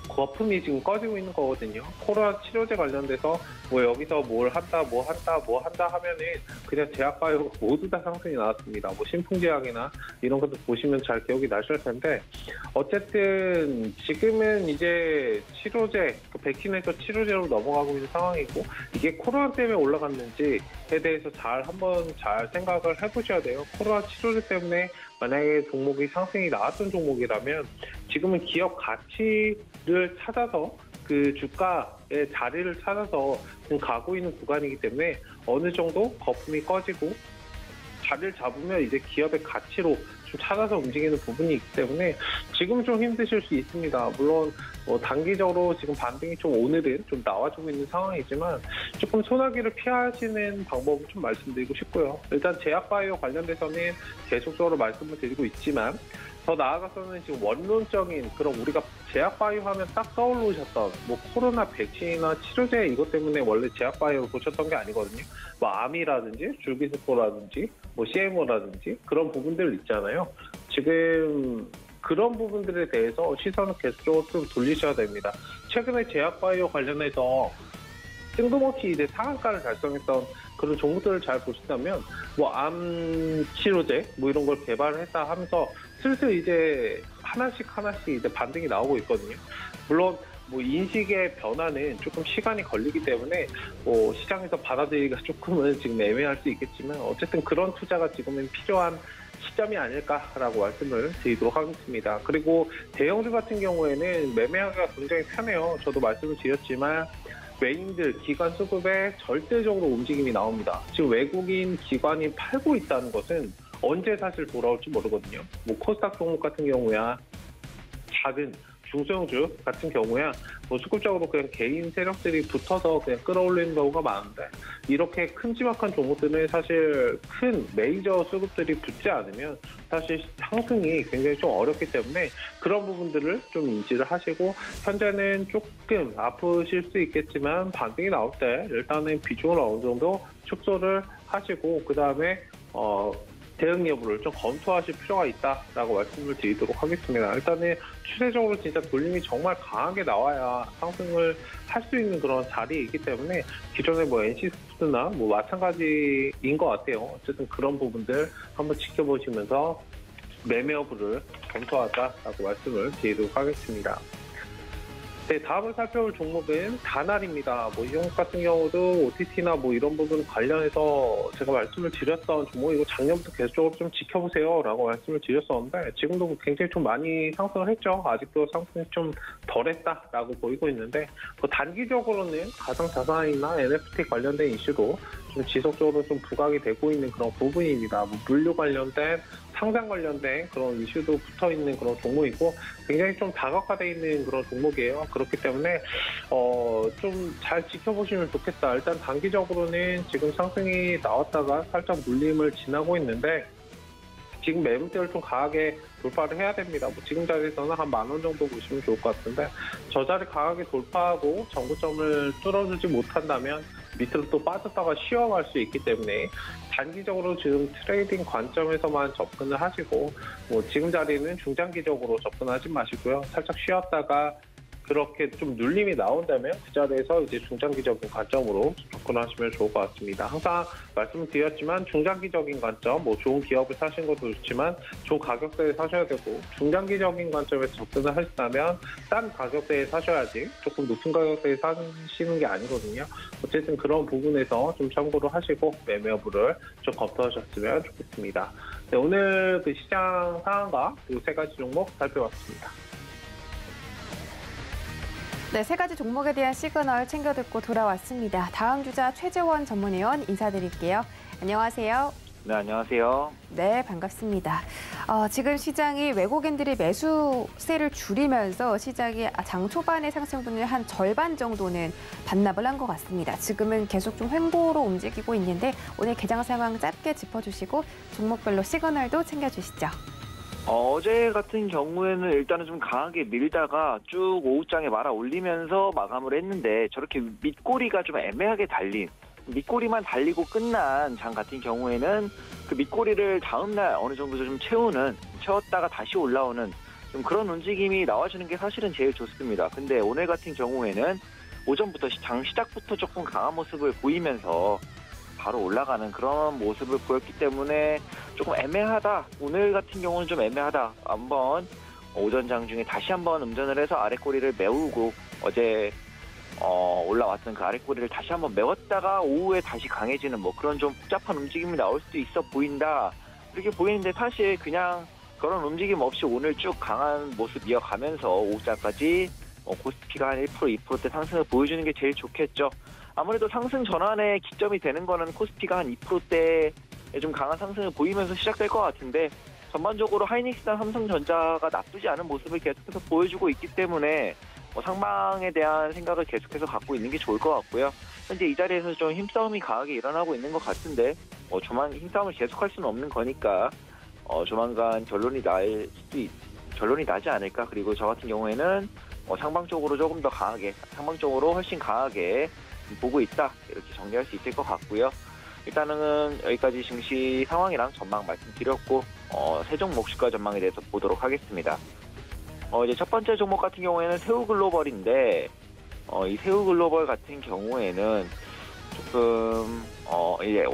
S4: 거품이 지금 꺼지고 있는 거거든요. 코로나 치료제 관련돼서 뭐 여기서 뭘 한다, 뭐 한다 하면은 그냥 제약바이오가 모두 다 상승이 나왔습니다. 뭐 신풍제약이나 이런 것도 보시면 잘 기억이 나실 텐데, 어쨌든 지금은 이제 치료제, 백신에서 치료제로 넘어가고 있는 상황이고, 이게 코로나 때문에 올라갔는지에 대해서 한번 잘 생각을 해보셔야 돼요. 코로나 치료제 때문에 만약에 종목이 상승이 나왔던 종목이라면 지금은 기업 가치를 찾아서 그 주가의 자리를 찾아서 지금 가고 있는 구간이기 때문에 어느 정도 거품이 꺼지고 자리를 잡으면 이제 기업의 가치로 좀 찾아서 움직이는 부분이 있기 때문에 지금 좀 힘드실 수 있습니다. 물론 뭐 단기적으로 지금 반등이 좀 오늘은 좀 나와주고 있는 상황이지만 조금 소나기를 피하시는 방법을 좀 말씀드리고 싶고요. 일단 제약바이오 관련돼서는 계속적으로 말씀을 드리고 있지만, 더 나아가서는 지금 원론적인 그런 우리가 제약바이오 하면 딱 떠오르셨던 뭐 코로나 백신이나 치료제 이것 때문에 원래 제약바이오를 보셨던 게 아니거든요. 뭐 암이라든지 줄기세포라든지 뭐 CMO라든지 그런 부분들 있잖아요. 지금 그런 부분들에 대해서 시선을 계속적으로 좀 돌리셔야 됩니다. 최근에 제약바이오 관련해서 뜬금없이 이제 상한가를 달성했던 그런 종목들을 잘 보신다면, 뭐 암 치료제 뭐 이런 걸 개발했다 하면서 슬슬 이제 하나씩 이제 반등이 나오고 있거든요. 물론 뭐 인식의 변화는 조금 시간이 걸리기 때문에 뭐 시장에서 받아들이기가 조금은 지금 애매할 수 있겠지만, 어쨌든 그런 투자가 지금은 필요한 시점이 아닐까라고 말씀을 드리도록 하겠습니다. 그리고 대형주 같은 경우에는 매매하기가 굉장히 편해요. 저도 말씀을 드렸지만 외인들 기관 수급에 절대적으로 움직임이 나옵니다. 지금 외국인 기관이 팔고 있다는 것은 언제 사실 돌아올지 모르거든요. 뭐 코스닥 종목 같은 경우야, 작은 중소형주 같은 경우야 뭐 수급적으로 그냥 개인 세력들이 붙어서 그냥 끌어올리는 경우가 많은데, 이렇게 큼지막한 종목들은 사실 큰 메이저 수급들이 붙지 않으면 사실 상승이 굉장히 좀 어렵기 때문에 그런 부분들을 좀 인지를 하시고, 현재는 조금 아프실 수 있겠지만 반등이 나올 때 일단은 비중을 어느 정도 축소를 하시고, 그 다음에 대응 여부를 좀 검토하실 필요가 있다라고 말씀을 드리도록 하겠습니다. 일단은 추세적으로 진짜 돌림이 정말 강하게 나와야 상승을 할 수 있는 그런 자리이기 때문에 기존에 뭐 NC소프트 코스나 뭐 마찬가지인 것 같아요. 어쨌든 그런 부분들 한번 지켜보시면서 매매 여부를 검토하자라고 말씀을 드리도록 하겠습니다. 네, 다음을 살펴볼 종목은 다날입니다. 이 종목 같은 경우도 OTT나 이런 부분 관련해서 제가 말씀을 드렸던 종목이고 작년부터 계속적으로 좀 지켜보세요라고 말씀을 드렸었는데 지금도 굉장히 좀 많이 상승을 했죠. 아직도 상승이 좀 덜했다라고 보이고 있는데 단기적으로는 가상자산이나 NFT 관련된 이슈도 좀 지속적으로 좀 부각이 되고 있는 그런 부분입니다. 물류 관련된 상장 관련된 그런 이슈도 붙어 있는 그런 종목이고 굉장히 좀 다각화되어 있는 그런 종목이에요. 그렇기 때문에 좀 잘 지켜보시면 좋겠다. 일단 단기적으로는 지금 상승이 나왔다가 살짝 물림을 지나고 있는데 지금 매물대를 좀 강하게 돌파를 해야 됩니다. 지금 자리에서는 한 10,000원 정도 보시면 좋을 것 같은데 저 자리 강하게 돌파하고 정고점을 뚫어주지 못한다면 밑으로 또 빠졌다가 쉬어갈 수 있기 때문에 단기적으로 지금 트레이딩 관점에서만 접근을 하시고 지금 자리는 중장기적으로 접근하지 마시고요. 살짝 쉬었다가 그렇게 좀 눌림이 나온다면 그 자리에서 이제 중장기적인 관점으로 접근하시면 좋을 것 같습니다. 항상 말씀드렸지만 중장기적인 관점, 좋은 기업을 사시는 것도 좋지만 좋은 가격대에 사셔야 되고 중장기적인 관점에서 접근을 하신다면 싼 가격대에 사셔야지 조금 높은 가격대에 사시는 게 아니거든요. 어쨌든 그런 부분에서 좀 참고를 하시고 매매 여부를 좀 검토하셨으면 좋겠습니다. 네, 오늘 그 시장 상황과 그 세 가지 종목 살펴봤습니다.
S1: 네, 세 가지 종목에 대한 시그널 챙겨 듣고 돌아왔습니다. 다음 주자 최재원 전문위원 인사드릴게요. 안녕하세요.
S5: 네, 안녕하세요.
S1: 네, 반갑습니다. 지금 시장이 외국인들이 매수세를 줄이면서 시장이 장 초반의 상승분을 한 절반 정도는 반납을 한 것 같습니다. 지금은 계속 좀 횡보로 움직이고 있는데 오늘 개장 상황 짧게 짚어주시고 종목별로 시그널도 챙겨주시죠.
S5: 어제 같은 경우에는 일단은 좀 강하게 밀다가 쭉 오후장에 말아 올리면서 마감을 했는데 저렇게 밑꼬리가 좀 애매하게 달린 밑꼬리만 달리고 끝난 장 같은 경우에는 그 밑꼬리를 다음날 어느 정도 좀 채웠다가 다시 올라오는 좀 그런 움직임이 나와주는 게 사실은 제일 좋습니다. 근데 오늘 같은 경우에는 오전부터 장 시작부터 조금 강한 모습을 보이면서 바로 올라가는 그런 모습을 보였기 때문에 조금 애매하다. 오늘 같은 경우는 좀 애매하다. 한번 오전장 중에 다시 한번 음전을 해서 아랫꼬리를 메우고 어제 올라왔던 그 아랫꼬리를 다시 한번 메웠다가 오후에 다시 강해지는 그런 좀 복잡한 움직임이 나올 수도 있어 보인다. 이렇게 보이는데 사실 그냥 그런 움직임 없이 오늘 쭉 강한 모습 이어가면서 오후장까지 코스피가 한 1%, 2%대 상승을 보여주는 게 제일 좋겠죠. 아무래도 상승 전환의 기점이 되는 거는 코스피가 한 2%대에 좀 강한 상승을 보이면서 시작될 것 같은데 전반적으로 하이닉스나 삼성전자가 나쁘지 않은 모습을 계속해서 보여주고 있기 때문에 상방에 대한 생각을 계속해서 갖고 있는 게 좋을 것 같고요. 현재 이 자리에서 좀 힘싸움이 강하게 일어나고 있는 것 같은데 조만간 힘싸움을 계속할 수는 없는 거니까 조만간 결론이 나지 않을까. 그리고 저 같은 경우에는 상방 쪽으로 조금 더 강하게, 상방 쪽으로 훨씬 강하게 보고 있다. 이렇게 정리할 수 있을 것 같고요. 일단은 여기까지 증시 상황이랑 전망 말씀드렸고 세 종목 주가 전망에 대해서 보도록 하겠습니다. 이제 첫 번째 종목 같은 경우에는 새우글로벌인데 이 새우글로벌 같은 경우에는 조금 이제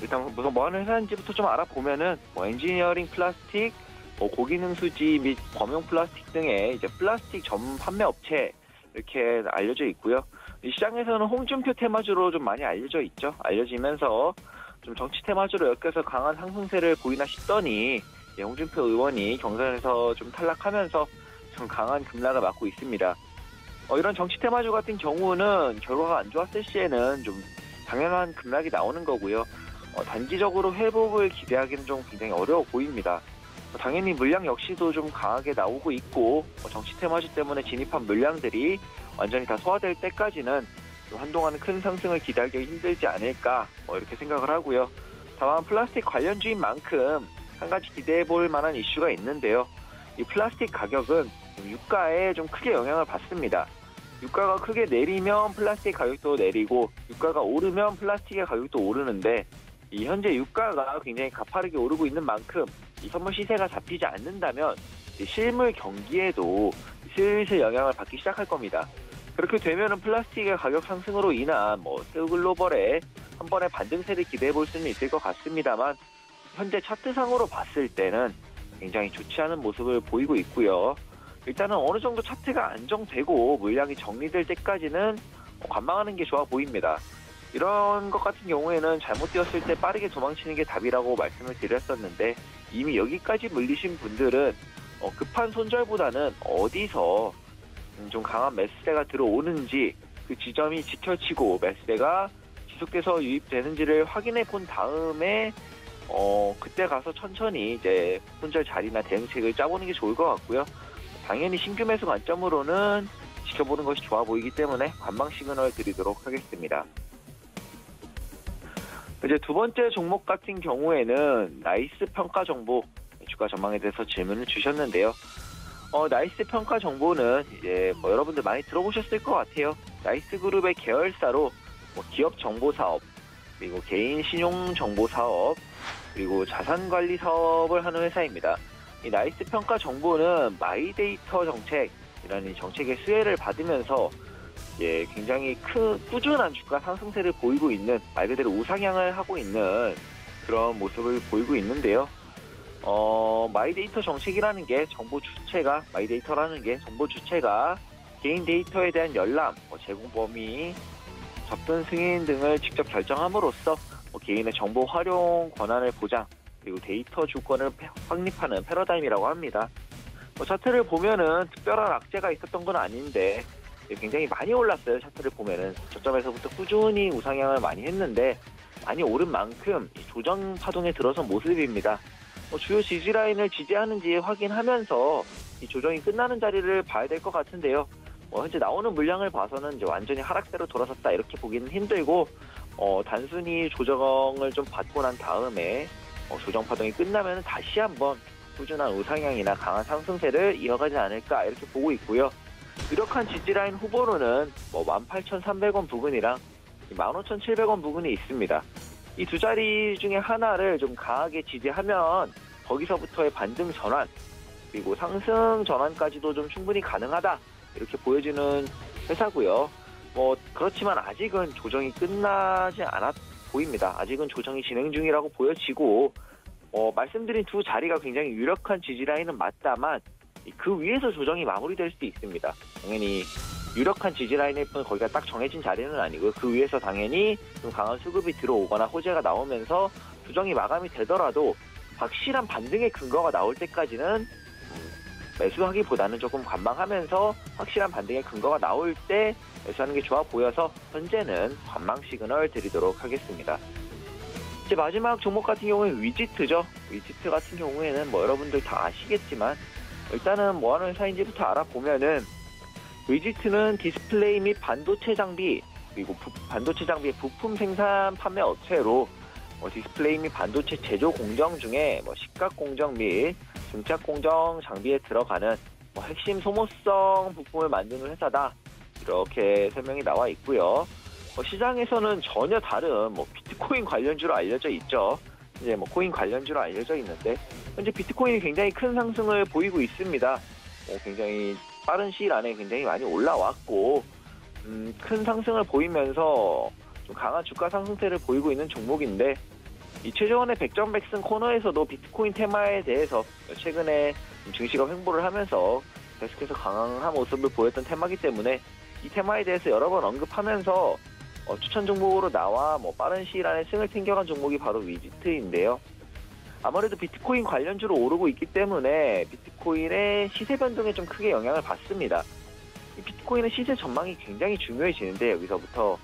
S5: 일단 무슨 뭐 하는 회사인지부터 좀 알아보면은 엔지니어링 플라스틱, 고기능 수지 및 범용 플라스틱 등의 이제 플라스틱 전 판매 업체 이렇게 알려져 있고요. 이 시장에서는 홍준표 테마주로 좀 많이 알려지면서 좀 정치 테마주로 엮여서 강한 상승세를 보이나 싶더니 홍준표 의원이 경선에서 좀 탈락하면서 좀 강한 급락을 맞고 있습니다. 이런 정치 테마주 같은 경우는 결과가 안 좋았을 시에는 좀 당연한 급락이 나오는 거고요. 단기적으로 회복을 기대하기는 좀 굉장히 어려워 보입니다. 당연히 물량 역시도 좀 강하게 나오고 있고 정치 테마주 때문에 진입한 물량들이 완전히 다 소화될 때까지는 좀 한동안 큰 상승을 기대하기 힘들지 않을까 이렇게 생각을 하고요. 다만 플라스틱 관련주인 만큼 한 가지 기대해 볼 만한 이슈가 있는데요. 이 플라스틱 가격은 유가에 좀 크게 영향을 받습니다. 유가가 크게 내리면 플라스틱 가격도 내리고 유가가 오르면 플라스틱의 가격도 오르는데 이 현재 유가가 굉장히 가파르게 오르고 있는 만큼 이 선물 시세가 잡히지 않는다면 실물 경기에도 슬슬 영향을 받기 시작할 겁니다. 그렇게 되면은 플라스틱의 가격 상승으로 인한 새우글로벌의 한 번의 반등세를 기대해 볼 수는 있을 것 같습니다만 현재 차트상으로 봤을 때는 굉장히 좋지 않은 모습을 보이고 있고요. 일단은 어느 정도 차트가 안정되고 물량이 정리될 때까지는 관망하는 게 좋아 보입니다. 이런 것 같은 경우에는 잘못 뛰었을 때 빠르게 도망치는 게 답이라고 말씀을 드렸었는데 이미 여기까지 물리신 분들은 급한 손절보다는 어디서 좀 강한 매수세가 들어오는지 그 지점이 지켜지고 매수세가 지속돼서 유입되는지를 확인해 본 다음에 그때 가서 천천히 이제 손절 자리나 대응책을 짜보는 게 좋을 것 같고요. 당연히 신규 매수 관점으로는 지켜보는 것이 좋아 보이기 때문에 관망 시그널 드리도록 하겠습니다. 이제 두 번째 종목 같은 경우에는 나이스 평가 정보 주가 전망에 대해서 질문을 주셨는데요. 나이스 평가 정보는 이제 여러분들 많이 들어보셨을 것 같아요. 나이스 그룹의 계열사로 기업 정보 사업, 그리고 개인 신용 정보 사업, 그리고 자산 관리 사업을 하는 회사입니다. 이 나이스 평가 정보는 마이데이터 정책이라는 정책의 수혜를 받으면서 굉장히 꾸준한 주가 상승세를 보이고 있는, 말 그대로 우상향을 하고 있는 그런 모습을 보이고 있는데요. 마이데이터 정책이라는 게 마이데이터라는 게 정보 주체가 개인 데이터에 대한 열람, 제공 범위, 접근 승인 등을 직접 결정함으로써 개인의 정보 활용 권한을 보장, 그리고 데이터 주권을 확립하는 패러다임이라고 합니다. 차트를 보면은 특별한 악재가 있었던 건 아닌데 굉장히 많이 올랐어요. 차트를 보면은 저점에서부터 꾸준히 우상향을 많이 했는데 많이 오른 만큼 조정 파동에 들어선 모습입니다. 주요 지지라인을 지지하는지 확인하면서 이 조정이 끝나는 자리를 봐야 될 것 같은데요. 현재 나오는 물량을 봐서는 이제 완전히 하락세로 돌아섰다 이렇게 보기는 힘들고 단순히 조정을 좀 받고 난 다음에 조정 파동이 끝나면 다시 한번 꾸준한 우상향이나 강한 상승세를 이어가지 않을까 이렇게 보고 있고요. 유력한 지지라인 후보로는 18,300원 부근이랑 15,700원 부근이 있습니다. 이 두 자리 중에 하나를 좀 강하게 지지하면 거기서부터의 반등 전환, 그리고 상승 전환까지도 좀 충분히 가능하다 이렇게 보여지는 회사고요. 그렇지만 아직은 조정이 끝나지 않아 보입니다. 아직은 조정이 진행 중이라고 보여지고 말씀드린 두 자리가 굉장히 유력한 지지라인은 맞다만 그 위에서 조정이 마무리될 수도 있습니다. 당연히 유력한 지지라인일 뿐 거기가 딱 정해진 자리는 아니고요. 그 위에서 당연히 좀 강한 수급이 들어오거나 호재가 나오면서 조정이 마감이 되더라도 확실한 반등의 근거가 나올 때까지는 매수하기보다는 조금 관망하면서 확실한 반등의 근거가 나올 때 매수하는 게 좋아 보여서 현재는 관망 시그널 드리도록 하겠습니다. 이제 마지막 종목 같은 경우는 위지트죠. 위지트 같은 경우에는 여러분들 다 아시겠지만 일단은 뭐 하는 회사인지부터 알아보면은 위지트는 디스플레이 및 반도체 장비, 그리고 반도체 장비의 부품 생산 판매 업체로 디스플레이 및 반도체 제조 공정 중에 식각 공정 및 증착 공정 장비에 들어가는 핵심 소모성 부품을 만드는 회사다. 이렇게 설명이 나와 있고요. 시장에서는 전혀 다른 비트코인 관련주로 알려져 있죠. 이제 코인 관련주로 알려져 있는데 현재 비트코인이 굉장히 큰 상승을 보이고 있습니다. 굉장히 빠른 시일 안에 굉장히 많이 올라왔고 큰 상승을 보이면서 좀 강한 주가 상승세를 보이고 있는 종목인데 이 최재원의 백전백승 코너에서도 비트코인 테마에 대해서 최근에 증시가 횡보를 하면서 계속해서 강한 모습을 보였던 테마이기 때문에 이 테마에 대해서 여러 번 언급하면서 추천 종목으로 나와 빠른 시일 안에 승을 챙겨간 종목이 바로 위지트인데요. 아무래도 비트코인 관련주로 오르고 있기 때문에 비트코인의 시세 변동에 좀 크게 영향을 받습니다. 이 비트코인의 시세 전망이 굉장히 중요해지는데 여기서부터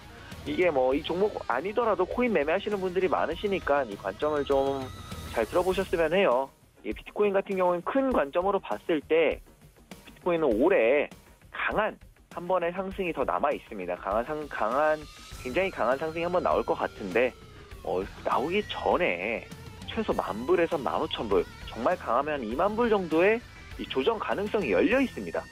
S5: 이게 이 종목 아니더라도 코인 매매하시는 분들이 많으시니까 이 관점을 좀 잘 들어보셨으면 해요. 이 비트코인 같은 경우는 큰 관점으로 봤을 때 비트코인은 올해 강한 한 번의 상승이 더 남아 있습니다. 굉장히 강한 상승이 한번 나올 것 같은데 나오기 전에 최소 10,000불에서 15,000불, 정말 강하면 20,000불 정도의 이 조정 가능성이 열려 있습니다.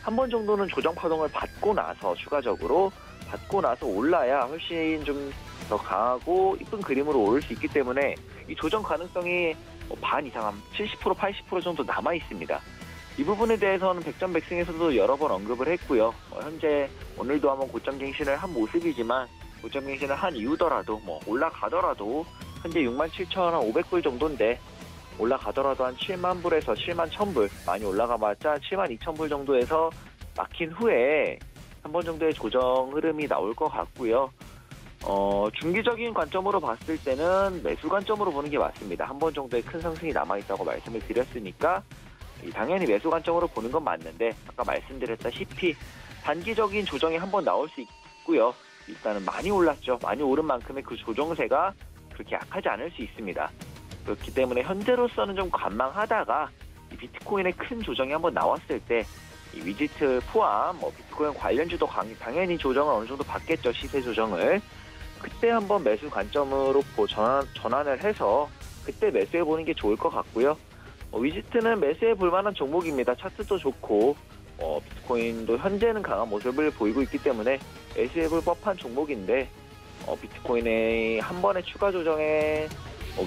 S5: 한 번 정도는 조정 파동을 받고 나서 추가적으로 받고 나서 올라야 훨씬 좀 더 강하고 이쁜 그림으로 오를 수 있기 때문에 이 조정 가능성이 반 이상, 한 70%, 80% 정도 남아 있습니다. 이 부분에 대해서는 백전백승에서도 여러 번 언급을 했고요. 현재 오늘도 한번 고점 갱신을 한 모습이지만 고점 갱신을 한 이유더라도 뭐 올라가더라도 현재 67,500불 정도인데 올라가더라도 한 7만 불에서 7만 1,000불 많이 올라가봤자 7만 2,000불 정도에서 막힌 후에 한 번 정도의 조정 흐름이 나올 것 같고요. 중기적인 관점으로 봤을 때는 매수 관점으로 보는 게 맞습니다. 한 번 정도의 큰 상승이 남아있다고 말씀을 드렸으니까 당연히 매수 관점으로 보는 건 맞는데 아까 말씀드렸다시피 단기적인 조정이 한 번 나올 수 있고요. 일단은 많이 올랐죠. 많이 오른 만큼의 그 조정세가 그렇게 약하지 않을 수 있습니다. 그렇기 때문에 현재로서는 좀 관망하다가 이 비트코인의 큰 조정이 한번 나왔을 때 이 위지트 포함 비트코인 관련주도 당연히 조정을 어느 정도 받겠죠. 시세 조정을. 그때 한번 매수 관점으로 전환을 해서 그때 매수해 보는 게 좋을 것 같고요. 위지트는 매수해 볼 만한 종목입니다. 차트도 좋고 비트코인도 현재는 강한 모습을 보이고 있기 때문에 매수해 볼 법한 종목인데 비트코인의 한 번의 추가 조정에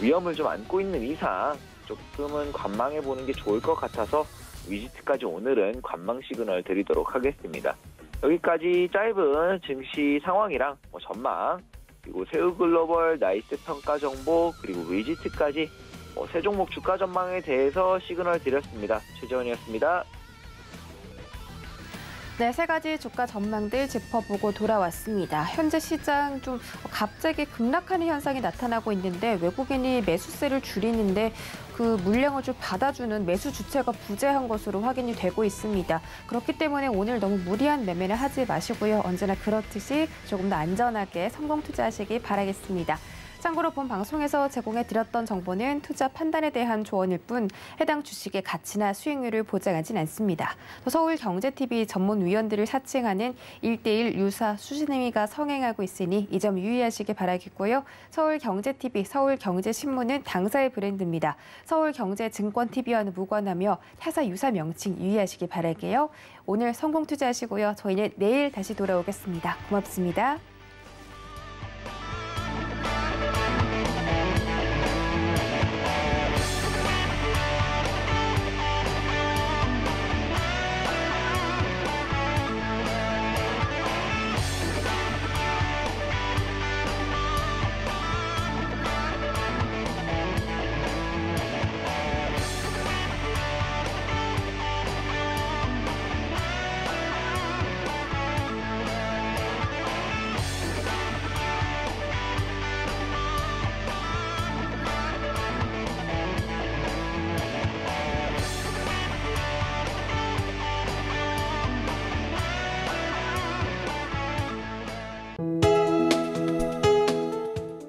S5: 위험을 좀 안고 있는 이상 조금은 관망해 보는 게 좋을 것 같아서 위지트까지 오늘은 관망 시그널 드리도록 하겠습니다. 여기까지 짧은 증시 상황이랑 전망 그리고 세우글로벌 나이스 평가 정보 그리고 위지트까지 세 종목 주가 전망에 대해서 시그널 드렸습니다. 최재원이었습니다.
S1: 네, 세 가지 주가 전망들 짚어보고 돌아왔습니다. 현재 시장 좀 갑자기 급락하는 현상이 나타나고 있는데 외국인이 매수세를 줄이는데 그 물량을 좀 받아주는 매수 주체가 부재한 것으로 확인이 되고 있습니다. 그렇기 때문에 오늘 너무 무리한 매매를 하지 마시고요. 언제나 그렇듯이 조금 더 안전하게 성공 투자하시기 바라겠습니다. 참고로 본 방송에서 제공해드렸던 정보는 투자 판단에 대한 조언일 뿐 해당 주식의 가치나 수익률을 보장하진 않습니다. 서울경제TV 전문위원들을 사칭하는 1:1 유사 수신행위가 성행하고 있으니 이 점 유의하시기 바라겠고요. 서울경제TV, 서울경제신문은 당사의 브랜드입니다. 서울경제증권TV와는 무관하며 타사 유사 명칭 유의하시기 바랄게요. 오늘 성공 투자하시고요. 저희는 내일 다시 돌아오겠습니다. 고맙습니다.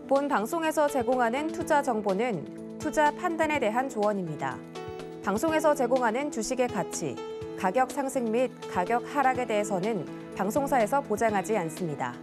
S1: 본 방송에서 제공하는 투자 정보는 투자 판단에 대한 조언입니다. 방송에서 제공하는 주식의 가치, 가격 상승 및 가격 하락에 대해서는 방송사에서 보장하지 않습니다.